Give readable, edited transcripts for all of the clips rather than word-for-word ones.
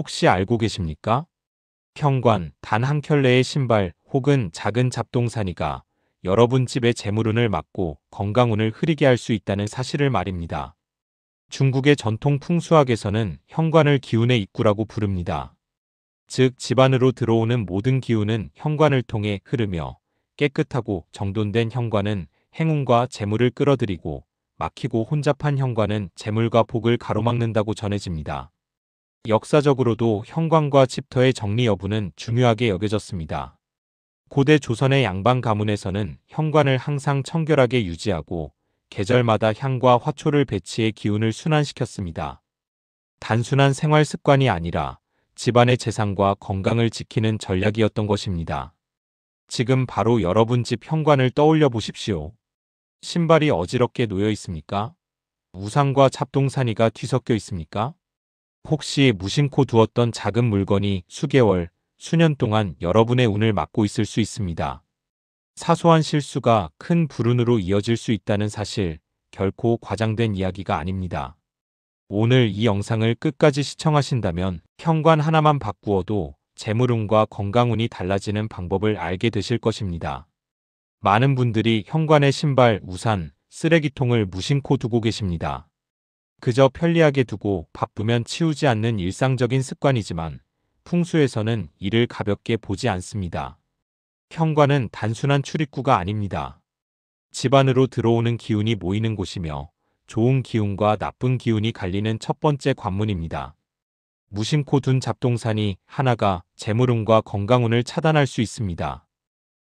혹시 알고 계십니까? 현관, 단 한 켤레의 신발 혹은 작은 잡동사니가 여러분 집의 재물운을 막고 건강운을 흐리게 할 수 있다는 사실을 말입니다. 중국의 전통 풍수학에서는 현관을 기운의 입구라고 부릅니다. 즉, 집 안으로 들어오는 모든 기운은 현관을 통해 흐르며 깨끗하고 정돈된 현관은 행운과 재물을 끌어들이고 막히고 혼잡한 현관은 재물과 복을 가로막는다고 전해집니다. 역사적으로도 현관과 집터의 정리 여부는 중요하게 여겨졌습니다. 고대 조선의 양반 가문에서는 현관을 항상 청결하게 유지하고 계절마다 향과 화초를 배치해 기운을 순환시켰습니다. 단순한 생활 습관이 아니라 집안의 재산과 건강을 지키는 전략이었던 것입니다. 지금 바로 여러분 집 현관을 떠올려 보십시오. 신발이 어지럽게 놓여 있습니까? 우산과 잡동사니가 뒤섞여 있습니까? 혹시 무심코 두었던 작은 물건이 수개월, 수년 동안 여러분의 운을 막고 있을 수 있습니다. 사소한 실수가 큰 불운으로 이어질 수 있다는 사실, 결코 과장된 이야기가 아닙니다. 오늘 이 영상을 끝까지 시청하신다면 현관 하나만 바꾸어도 재물운과 건강운이 달라지는 방법을 알게 되실 것입니다. 많은 분들이 현관에 신발, 우산, 쓰레기통을 무심코 두고 계십니다. 그저 편리하게 두고 바쁘면 치우지 않는 일상적인 습관이지만 풍수에서는 이를 가볍게 보지 않습니다. 현관은 단순한 출입구가 아닙니다. 집 안으로 들어오는 기운이 모이는 곳이며 좋은 기운과 나쁜 기운이 갈리는 첫 번째 관문입니다. 무심코 둔 잡동사니 하나가 재물운과 건강운을 차단할 수 있습니다.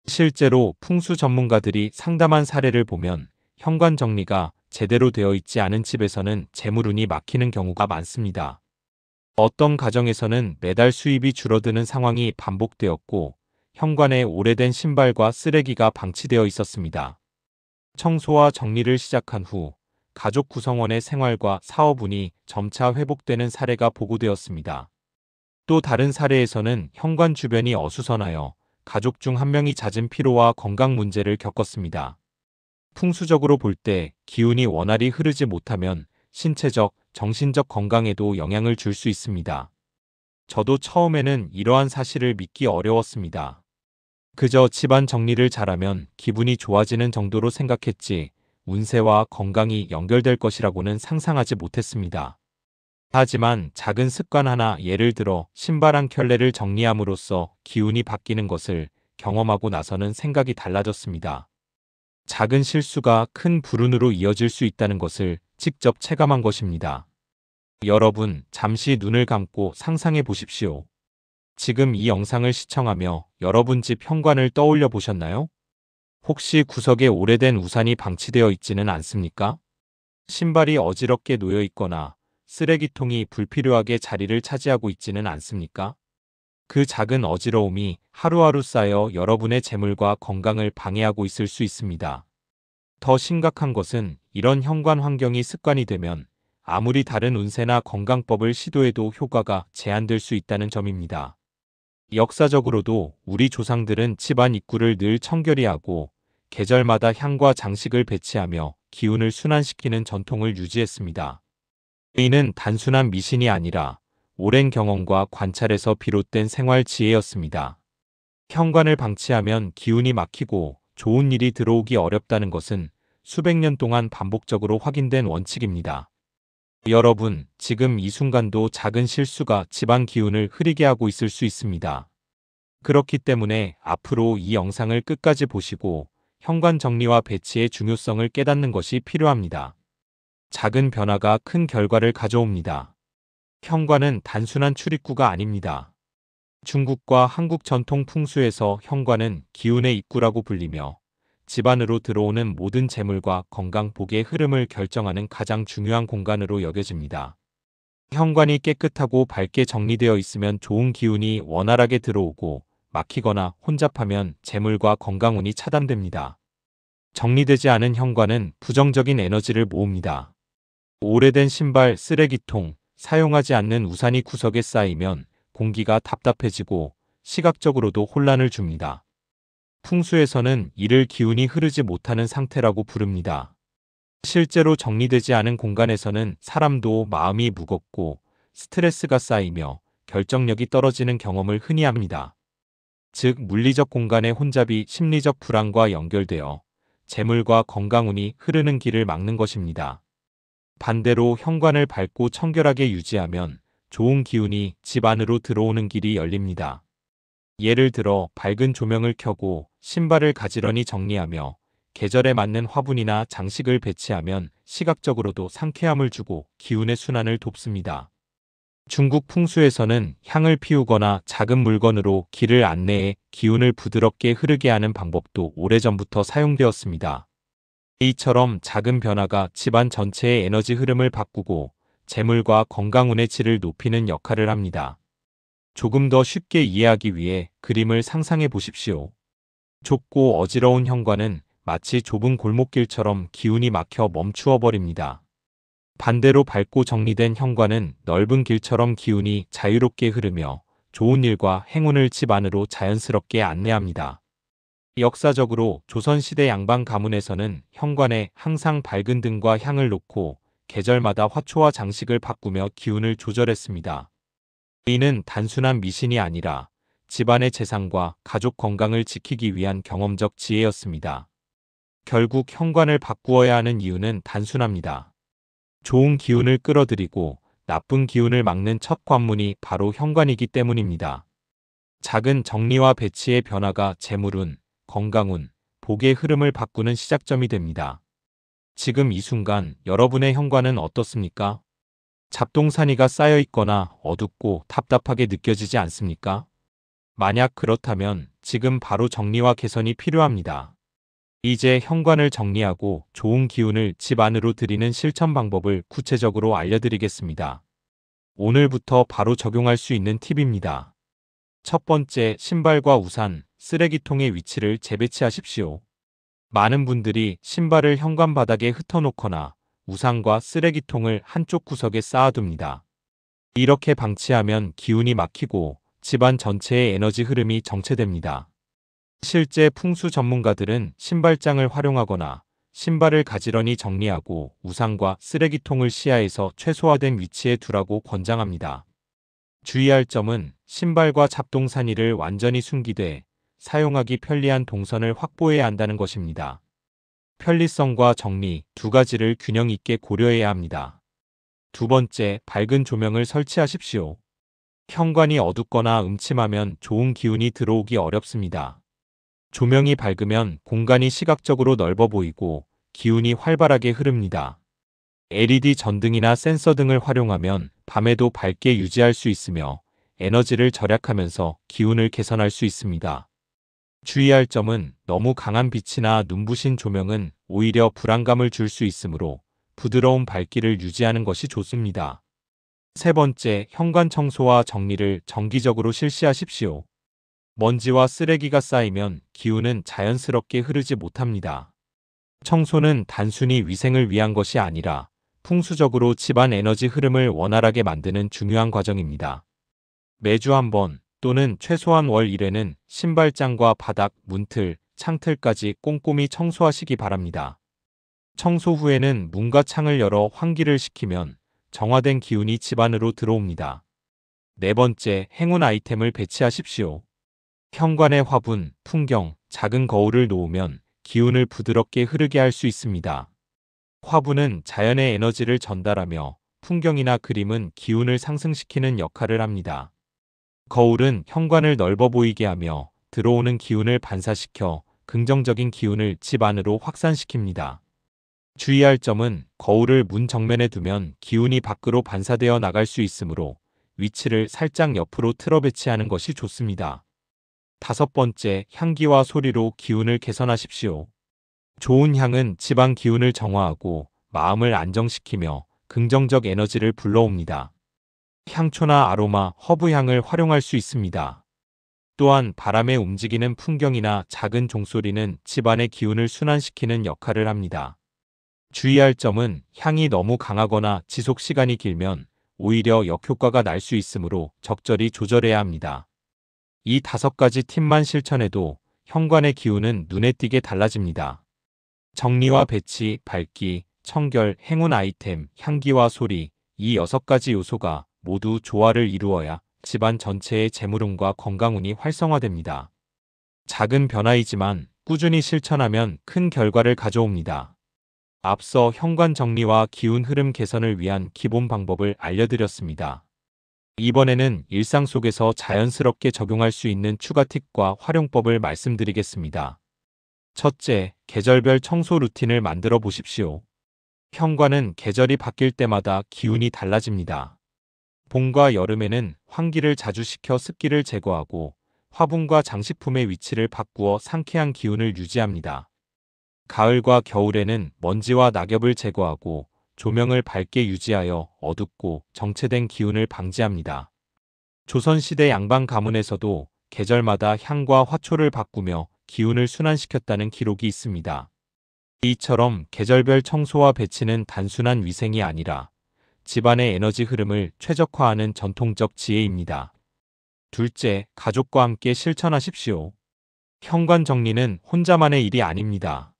실제로 풍수 전문가들이 상담한 사례를 보면 현관 정리가 제대로 되어 있지 않은 집에서는 재물운이 막히는 경우가 많습니다. 어떤 가정에서는 매달 수입이 줄어드는 상황이 반복되었고 현관에 오래된 신발과 쓰레기가 방치되어 있었습니다. 청소와 정리를 시작한 후 가족 구성원의 생활과 사업운이 점차 회복되는 사례가 보고되었습니다. 또 다른 사례에서는 현관 주변이 어수선하여 가족 중 한 명이 잦은 피로와 건강 문제를 겪었습니다. 풍수적으로 볼 때 기운이 원활히 흐르지 못하면 신체적, 정신적 건강에도 영향을 줄 수 있습니다. 저도 처음에는 이러한 사실을 믿기 어려웠습니다. 그저 집안 정리를 잘하면 기분이 좋아지는 정도로 생각했지 운세와 건강이 연결될 것이라고는 상상하지 못했습니다. 하지만 작은 습관 하나, 예를 들어 신발 한 켤레를 정리함으로써 기운이 바뀌는 것을 경험하고 나서는 생각이 달라졌습니다. 작은 실수가 큰 불운으로 이어질 수 있다는 것을 직접 체감한 것입니다. 여러분, 잠시 눈을 감고 상상해 보십시오. 지금 이 영상을 시청하며 여러분 집 현관을 떠올려 보셨나요? 혹시 구석에 오래된 우산이 방치되어 있지는 않습니까? 신발이 어지럽게 놓여 있거나 쓰레기통이 불필요하게 자리를 차지하고 있지는 않습니까? 그 작은 어지러움이 하루하루 쌓여 여러분의 재물과 건강을 방해하고 있을 수 있습니다. 더 심각한 것은 이런 현관 환경이 습관이 되면 아무리 다른 운세나 건강법을 시도해도 효과가 제한될 수 있다는 점입니다. 역사적으로도 우리 조상들은 집안 입구를 늘 청결히 하고 계절마다 향과 장식을 배치하며 기운을 순환시키는 전통을 유지했습니다. 이는 단순한 미신이 아니라 오랜 경험과 관찰에서 비롯된 생활 지혜였습니다. 현관을 방치하면 기운이 막히고 좋은 일이 들어오기 어렵다는 것은 수백 년 동안 반복적으로 확인된 원칙입니다. 여러분, 지금 이 순간도 작은 실수가 집안 기운을 흐리게 하고 있을 수 있습니다. 그렇기 때문에 앞으로 이 영상을 끝까지 보시고 현관 정리와 배치의 중요성을 깨닫는 것이 필요합니다. 작은 변화가 큰 결과를 가져옵니다. 현관은 단순한 출입구가 아닙니다. 중국과 한국 전통 풍수에서 현관은 기운의 입구라고 불리며 집 안으로 들어오는 모든 재물과 건강, 복의 흐름을 결정하는 가장 중요한 공간으로 여겨집니다. 현관이 깨끗하고 밝게 정리되어 있으면 좋은 기운이 원활하게 들어오고 막히거나 혼잡하면 재물과 건강운이 차단됩니다. 정리되지 않은 현관은 부정적인 에너지를 모읍니다. 오래된 신발, 쓰레기통, 사용하지 않는 우산이 구석에 쌓이면 공기가 답답해지고 시각적으로도 혼란을 줍니다. 풍수에서는 이를 기운이 흐르지 못하는 상태라고 부릅니다. 실제로 정리되지 않은 공간에서는 사람도 마음이 무겁고 스트레스가 쌓이며 결정력이 떨어지는 경험을 흔히 합니다. 즉, 물리적 공간의 혼잡이 심리적 불안과 연결되어 재물과 건강운이 흐르는 길을 막는 것입니다. 반대로 현관을 밝고 청결하게 유지하면 좋은 기운이 집 안으로 들어오는 길이 열립니다. 예를 들어 밝은 조명을 켜고 신발을 가지런히 정리하며 계절에 맞는 화분이나 장식을 배치하면 시각적으로도 상쾌함을 주고 기운의 순환을 돕습니다. 중국 풍수에서는 향을 피우거나 작은 물건으로 길을 안내해 기운을 부드럽게 흐르게 하는 방법도 오래전부터 사용되었습니다. 이처럼 작은 변화가 집안 전체의 에너지 흐름을 바꾸고 재물과 건강운의 질을 높이는 역할을 합니다. 조금 더 쉽게 이해하기 위해 그림을 상상해 보십시오. 좁고 어지러운 현관은 마치 좁은 골목길처럼 기운이 막혀 멈추어 버립니다. 반대로 밝고 정리된 현관은 넓은 길처럼 기운이 자유롭게 흐르며 좋은 일과 행운을 집 안으로 자연스럽게 안내합니다. 역사적으로 조선시대 양방 가문에서는 현관에 항상 밝은 등과 향을 놓고 계절마다 화초와 장식을 바꾸며 기운을 조절했습니다. 이는 단순한 미신이 아니라 집안의 재산과 가족 건강을 지키기 위한 경험적 지혜였습니다. 결국 현관을 바꾸어야 하는 이유는 단순합니다. 좋은 기운을 끌어들이고 나쁜 기운을 막는 첫 관문이 바로 현관이기 때문입니다. 작은 정리와 배치의 변화가 재물운, 건강운, 복의 흐름을 바꾸는 시작점이 됩니다. 지금 이 순간 여러분의 현관은 어떻습니까? 잡동사니가 쌓여 있거나 어둡고 답답하게 느껴지지 않습니까? 만약 그렇다면 지금 바로 정리와 개선이 필요합니다. 이제 현관을 정리하고 좋은 기운을 집 안으로 들이는 실천 방법을 구체적으로 알려드리겠습니다. 오늘부터 바로 적용할 수 있는 팁입니다. 첫 번째, 신발과 우산, 쓰레기통의 위치를 재배치하십시오. 많은 분들이 신발을 현관 바닥에 흩어놓거나 우산과 쓰레기통을 한쪽 구석에 쌓아둡니다. 이렇게 방치하면 기운이 막히고 집안 전체의 에너지 흐름이 정체됩니다. 실제 풍수 전문가들은 신발장을 활용하거나 신발을 가지런히 정리하고 우산과 쓰레기통을 시야에서 최소화된 위치에 두라고 권장합니다. 주의할 점은 신발과 잡동사니를 완전히 숨기되 사용하기 편리한 동선을 확보해야 한다는 것입니다. 편리성과 정리 두 가지를 균형 있게 고려해야 합니다. 두 번째, 밝은 조명을 설치하십시오. 현관이 어둡거나 음침하면 좋은 기운이 들어오기 어렵습니다. 조명이 밝으면 공간이 시각적으로 넓어 보이고 기운이 활발하게 흐릅니다. LED 전등이나 센서 등을 활용하면 밤에도 밝게 유지할 수 있으며 에너지를 절약하면서 기운을 개선할 수 있습니다. 주의할 점은 너무 강한 빛이나 눈부신 조명은 오히려 불안감을 줄 수 있으므로 부드러운 밝기를 유지하는 것이 좋습니다. 세 번째, 현관 청소와 정리를 정기적으로 실시하십시오. 먼지와 쓰레기가 쌓이면 기운은 자연스럽게 흐르지 못합니다. 청소는 단순히 위생을 위한 것이 아니라 풍수적으로 집안 에너지 흐름을 원활하게 만드는 중요한 과정입니다. 매주 한 번 또는 최소한 월 1회는 신발장과 바닥, 문틀, 창틀까지 꼼꼼히 청소하시기 바랍니다. 청소 후에는 문과 창을 열어 환기를 시키면 정화된 기운이 집 안으로 들어옵니다. 네 번째, 행운 아이템을 배치하십시오. 현관에 화분, 풍경, 작은 거울을 놓으면 기운을 부드럽게 흐르게 할 수 있습니다. 화분은 자연의 에너지를 전달하며 풍경이나 그림은 기운을 상승시키는 역할을 합니다. 거울은 현관을 넓어 보이게 하며 들어오는 기운을 반사시켜 긍정적인 기운을 집 안으로 확산시킵니다. 주의할 점은 거울을 문 정면에 두면 기운이 밖으로 반사되어 나갈 수 있으므로 위치를 살짝 옆으로 틀어 배치하는 것이 좋습니다. 다섯 번째, 향기와 소리로 기운을 개선하십시오. 좋은 향은 집안 기운을 정화하고 마음을 안정시키며 긍정적 에너지를 불러옵니다. 향초나 아로마, 허브향을 활용할 수 있습니다. 또한 바람에 움직이는 풍경이나 작은 종소리는 집안의 기운을 순환시키는 역할을 합니다. 주의할 점은 향이 너무 강하거나 지속 시간이 길면 오히려 역효과가 날 수 있으므로 적절히 조절해야 합니다. 이 5가지 팁만 실천해도 현관의 기운은 눈에 띄게 달라집니다. 정리와 배치, 밝기, 청결, 행운 아이템, 향기와 소리, 이 6가지 요소가 모두 조화를 이루어야 집안 전체의 재물운과 건강운이 활성화됩니다. 작은 변화이지만 꾸준히 실천하면 큰 결과를 가져옵니다. 앞서 현관 정리와 기운 흐름 개선을 위한 기본 방법을 알려드렸습니다. 이번에는 일상 속에서 자연스럽게 적용할 수 있는 추가 팁과 활용법을 말씀드리겠습니다. 첫째, 계절별 청소 루틴을 만들어 보십시오. 현관은 계절이 바뀔 때마다 기운이 달라집니다. 봄과 여름에는 환기를 자주 시켜 습기를 제거하고 화분과 장식품의 위치를 바꾸어 상쾌한 기운을 유지합니다. 가을과 겨울에는 먼지와 낙엽을 제거하고 조명을 밝게 유지하여 어둡고 정체된 기운을 방지합니다. 조선시대 양반 가문에서도 계절마다 향과 화초를 바꾸며 기운을 순환시켰다는 기록이 있습니다. 이처럼 계절별 청소와 배치는 단순한 위생이 아니라 집안의 에너지 흐름을 최적화하는 전통적 지혜입니다. 둘째, 가족과 함께 실천하십시오. 현관 정리는 혼자만의 일이 아닙니다.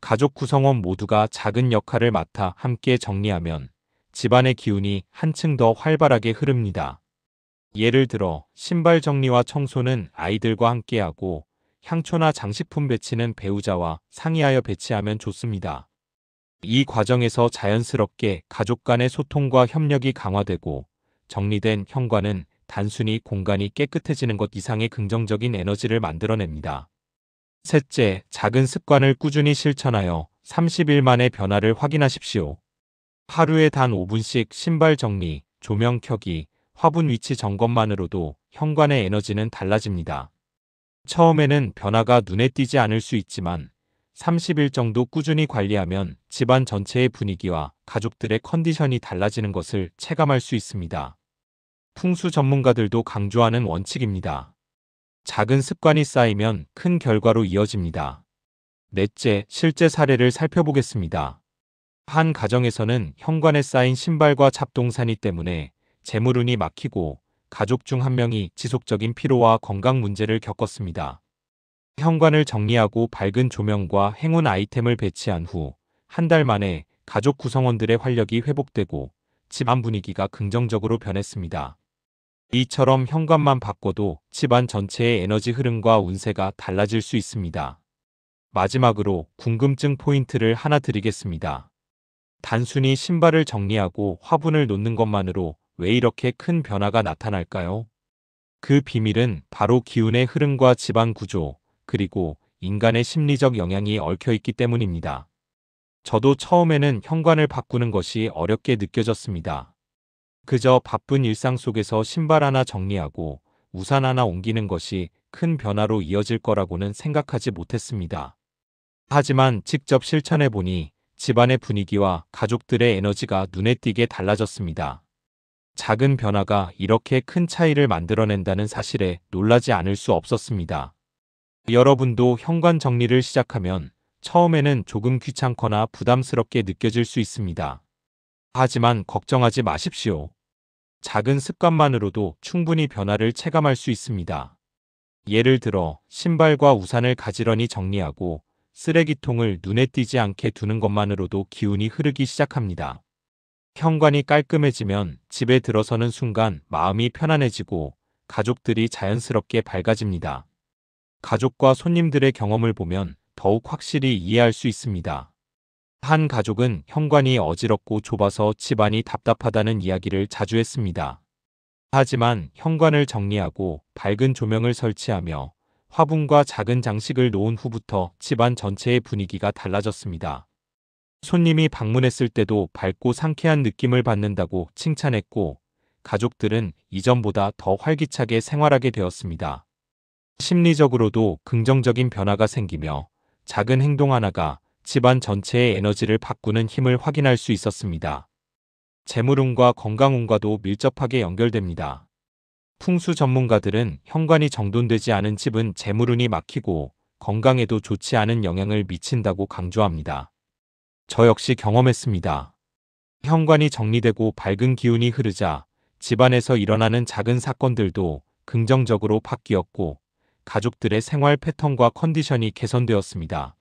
가족 구성원 모두가 작은 역할을 맡아 함께 정리하면 집안의 기운이 한층 더 활발하게 흐릅니다. 예를 들어 신발 정리와 청소는 아이들과 함께하고 향초나 장식품 배치는 배우자와 상의하여 배치하면 좋습니다. 이 과정에서 자연스럽게 가족 간의 소통과 협력이 강화되고 정리된 현관은 단순히 공간이 깨끗해지는 것 이상의 긍정적인 에너지를 만들어냅니다. 셋째, 작은 습관을 꾸준히 실천하여 30일 만의 변화를 확인하십시오. 하루에 단 5분씩 신발 정리, 조명 켜기, 화분 위치 점검만으로도 현관의 에너지는 달라집니다. 처음에는 변화가 눈에 띄지 않을 수 있지만 30일 정도 꾸준히 관리하면 집안 전체의 분위기와 가족들의 컨디션이 달라지는 것을 체감할 수 있습니다. 풍수 전문가들도 강조하는 원칙입니다. 작은 습관이 쌓이면 큰 결과로 이어집니다. 넷째, 실제 사례를 살펴보겠습니다. 한 가정에서는 현관에 쌓인 신발과 잡동사니 때문에 재물운이 막히고 가족 중 한 명이 지속적인 피로와 건강 문제를 겪었습니다. 현관을 정리하고 밝은 조명과 행운 아이템을 배치한 후 한 달 만에 가족 구성원들의 활력이 회복되고 집안 분위기가 긍정적으로 변했습니다. 이처럼 현관만 바꿔도 집안 전체의 에너지 흐름과 운세가 달라질 수 있습니다. 마지막으로 궁금증 포인트를 하나 드리겠습니다. 단순히 신발을 정리하고 화분을 놓는 것만으로 왜 이렇게 큰 변화가 나타날까요? 그 비밀은 바로 기운의 흐름과 집안 구조, 그리고 인간의 심리적 영향이 얽혀 있기 때문입니다. 저도 처음에는 현관을 바꾸는 것이 어렵게 느껴졌습니다. 그저 바쁜 일상 속에서 신발 하나 정리하고 우산 하나 옮기는 것이 큰 변화로 이어질 거라고는 생각하지 못했습니다. 하지만 직접 실천해 보니 집안의 분위기와 가족들의 에너지가 눈에 띄게 달라졌습니다. 작은 변화가 이렇게 큰 차이를 만들어낸다는 사실에 놀라지 않을 수 없었습니다. 여러분도 현관 정리를 시작하면 처음에는 조금 귀찮거나 부담스럽게 느껴질 수 있습니다. 하지만 걱정하지 마십시오. 작은 습관만으로도 충분히 변화를 체감할 수 있습니다. 예를 들어 신발과 우산을 가지런히 정리하고 쓰레기통을 눈에 띄지 않게 두는 것만으로도 기운이 흐르기 시작합니다. 현관이 깔끔해지면 집에 들어서는 순간 마음이 편안해지고 가족들이 자연스럽게 밝아집니다. 가족과 손님들의 경험을 보면 더욱 확실히 이해할 수 있습니다. 한 가족은 현관이 어지럽고 좁아서 집안이 답답하다는 이야기를 자주 했습니다. 하지만 현관을 정리하고 밝은 조명을 설치하며 화분과 작은 장식을 놓은 후부터 집안 전체의 분위기가 달라졌습니다. 손님이 방문했을 때도 밝고 상쾌한 느낌을 받는다고 칭찬했고, 가족들은 이전보다 더 활기차게 생활하게 되었습니다. 심리적으로도 긍정적인 변화가 생기며 작은 행동 하나가 집안 전체의 에너지를 바꾸는 힘을 확인할 수 있었습니다. 재물운과 건강운과도 밀접하게 연결됩니다. 풍수 전문가들은 현관이 정돈되지 않은 집은 재물운이 막히고 건강에도 좋지 않은 영향을 미친다고 강조합니다. 저 역시 경험했습니다. 현관이 정리되고 밝은 기운이 흐르자 집안에서 일어나는 작은 사건들도 긍정적으로 바뀌었고 가족들의 생활 패턴과 컨디션이 개선되었습니다.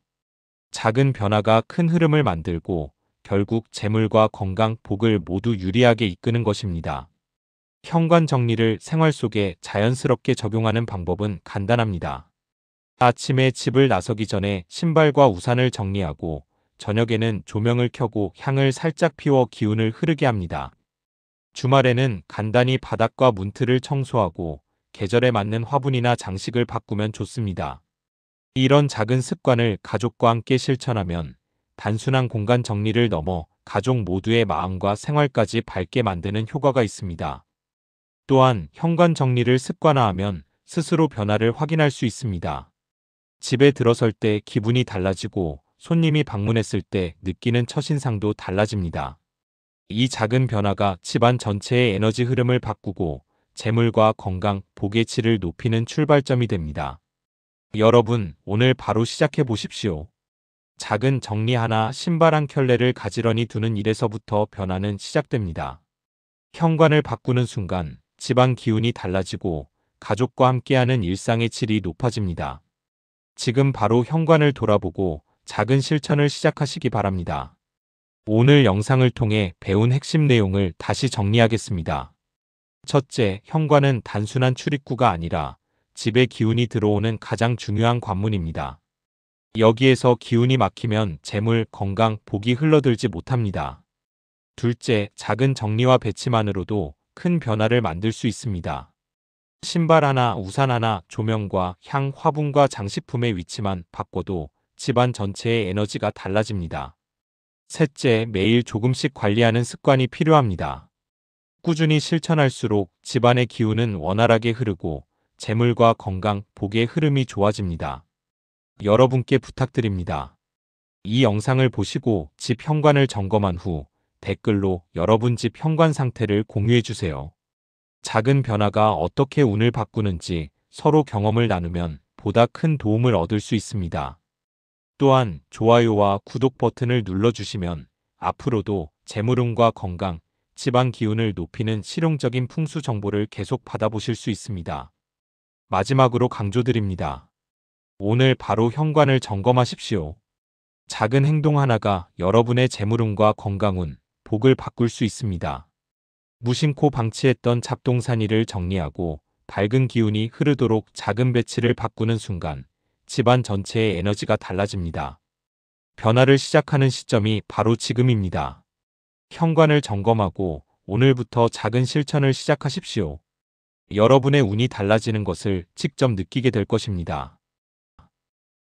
작은 변화가 큰 흐름을 만들고 결국 재물과 건강, 복을 모두 유리하게 이끄는 것입니다. 현관 정리를 생활 속에 자연스럽게 적용하는 방법은 간단합니다. 아침에 집을 나서기 전에 신발과 우산을 정리하고 저녁에는 조명을 켜고 향을 살짝 피워 기운을 흐르게 합니다. 주말에는 간단히 바닥과 문틀을 청소하고 계절에 맞는 화분이나 장식을 바꾸면 좋습니다. 이런 작은 습관을 가족과 함께 실천하면 단순한 공간 정리를 넘어 가족 모두의 마음과 생활까지 밝게 만드는 효과가 있습니다. 또한 현관 정리를 습관화하면 스스로 변화를 확인할 수 있습니다. 집에 들어설 때 기분이 달라지고 손님이 방문했을 때 느끼는 첫인상도 달라집니다. 이 작은 변화가 집안 전체의 에너지 흐름을 바꾸고 재물과 건강, 복의 질을 높이는 출발점이 됩니다. 여러분, 오늘 바로 시작해 보십시오. 작은 정리 하나, 신발 한 켤레를 가지런히 두는 일에서부터 변화는 시작됩니다. 현관을 바꾸는 순간 집안 기운이 달라지고 가족과 함께하는 일상의 질이 높아집니다. 지금 바로 현관을 돌아보고 작은 실천을 시작하시기 바랍니다. 오늘 영상을 통해 배운 핵심 내용을 다시 정리하겠습니다. 첫째, 현관은 단순한 출입구가 아니라 집에 기운이 들어오는 가장 중요한 관문입니다. 여기에서 기운이 막히면 재물, 건강, 복이 흘러들지 못합니다. 둘째, 작은 정리와 배치만으로도 큰 변화를 만들 수 있습니다. 신발 하나, 우산 하나, 조명과 향, 화분과 장식품의 위치만 바꿔도 집안 전체의 에너지가 달라집니다. 셋째, 매일 조금씩 관리하는 습관이 필요합니다. 꾸준히 실천할수록 집안의 기운은 원활하게 흐르고 재물과 건강, 복의 흐름이 좋아집니다. 여러분께 부탁드립니다. 이 영상을 보시고 집 현관을 점검한 후 댓글로 여러분 집 현관 상태를 공유해주세요. 작은 변화가 어떻게 운을 바꾸는지 서로 경험을 나누면 보다 큰 도움을 얻을 수 있습니다. 또한 좋아요와 구독 버튼을 눌러주시면 앞으로도 재물운과 건강, 집안 기운을 높이는 실용적인 풍수 정보를 계속 받아보실 수 있습니다. 마지막으로 강조드립니다. 오늘 바로 현관을 점검하십시오. 작은 행동 하나가 여러분의 재물운과 건강운, 복을 바꿀 수 있습니다. 무심코 방치했던 잡동사니를 정리하고 밝은 기운이 흐르도록 작은 배치를 바꾸는 순간 집안 전체의 에너지가 달라집니다. 변화를 시작하는 시점이 바로 지금입니다. 현관을 점검하고 오늘부터 작은 실천을 시작하십시오. 여러분의 운이 달라지는 것을 직접 느끼게 될 것입니다.